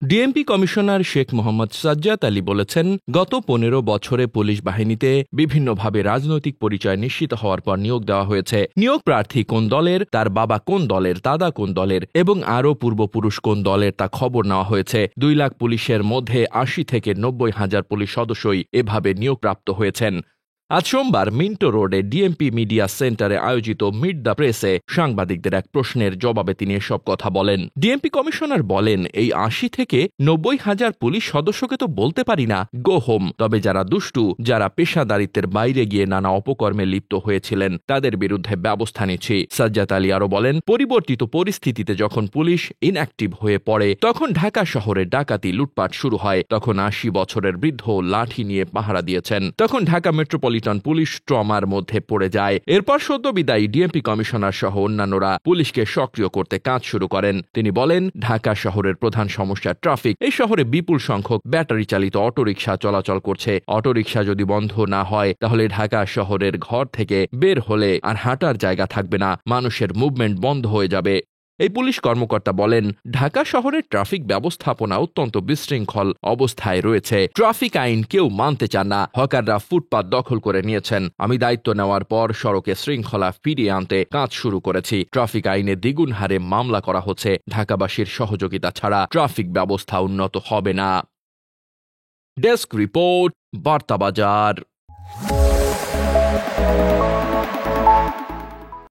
DMP commissioner Sheikh Mohammad Sajjad Ali বলেছেন, গত ১৫ বছরে পুলিশ বাহিনীতে বিভিন্নভাবে রাজনৈতিক পরিচয় নিশ্চিত হওয়ার পর নিয়োগ দেওয়া হয়েছে। নিয়োগ প্রার্থী কোন দলের, তার বাবা কোন দলের, দাদা কোন দলের এবং আরও পূর্বপুরুষ কোন দলের তা খবর নেওয়া হয়েছে। ২ লাখ পুলিশের মধ্যে ৮০ থেকে ৯০ হাজার পুলিশ সদস্যই এভাবে নিয়োগপ্রাপ্ত হয়েছেন। আজ সোমবার মিন্টো রোডে ডিএমপি মিডিয়া সেন্টারে আয়োজিত মিট দ্য প্রেসে সাংবাদিকদের এক প্রশ্নের জবাবে তিনি এসব কথা বলেন। ডিএমপি কমিশনার বলেন, এই ৮০ থেকে ৯০ হাজার পুলিশ সদস্যকে তো বলতে পারি না গো হোম, তবে যারা দুষ্টু, যারা পেশাদারিত্বের বাইরে গিয়ে নানা অপকর্মে লিপ্ত হয়েছিলেন তাদের বিরুদ্ধে ব্যবস্থা নিচ্ছি। সাজ্জাদ আলী আরও বলেন, পরিবর্তিত পরিস্থিতিতে যখন পুলিশ ইনঅ্যাক্টিভ হয়ে পড়ে তখন ঢাকা শহরে ডাকাতি, লুটপাট শুরু হয়। তখন ৮০ বছরের বৃদ্ধ লাঠি নিয়ে পাহারা দিয়েছেন। তখন ঢাকা মেট্রোপলিটন পুলিশ ট্রমার মধ্যে পড়ে যায়। এরপর সদ্য বিদায়ী ডিএমপি কমিশনার সহ অন্যান্যরা পুলিশকে সক্রিয় করতে কাজ শুরু করেন। তিনি বলেন, ঢাকা শহরের প্রধান সমস্যা ট্রাফিক। এই শহরে বিপুল সংখ্যক ব্যাটারি চালিত অটোরিকশা চলাচল করছে। অটোরিকশা যদি বন্ধ না হয় তাহলে ঢাকা শহরের ঘর থেকে বের হলে আর হাঁটার জায়গা থাকবে না, মানুষের মুভমেন্ট বন্ধ হয়ে যাবে। এই পুলিশ কর্মকর্তা বলেন, ঢাকা শহরের ট্রাফিক ব্যবস্থাপনা অত্যন্ত বিশৃঙ্খল অবস্থায় রয়েছে। ট্রাফিক আইন কেউ মানতে চান না। হকাররা ফুটপাত দখল করে নিয়েছেন। আমি দায়িত্ব নেওয়ার পর সড়কে শৃঙ্খলা ফিরিয়ে আনতে কাজ শুরু করেছি। ট্রাফিক আইনে দ্বিগুণ হারে মামলা করা হচ্ছে। ঢাকাবাসীর সহযোগিতা ছাড়া ট্রাফিক ব্যবস্থা উন্নত হবে না। Desk report, বার্তাবাজার।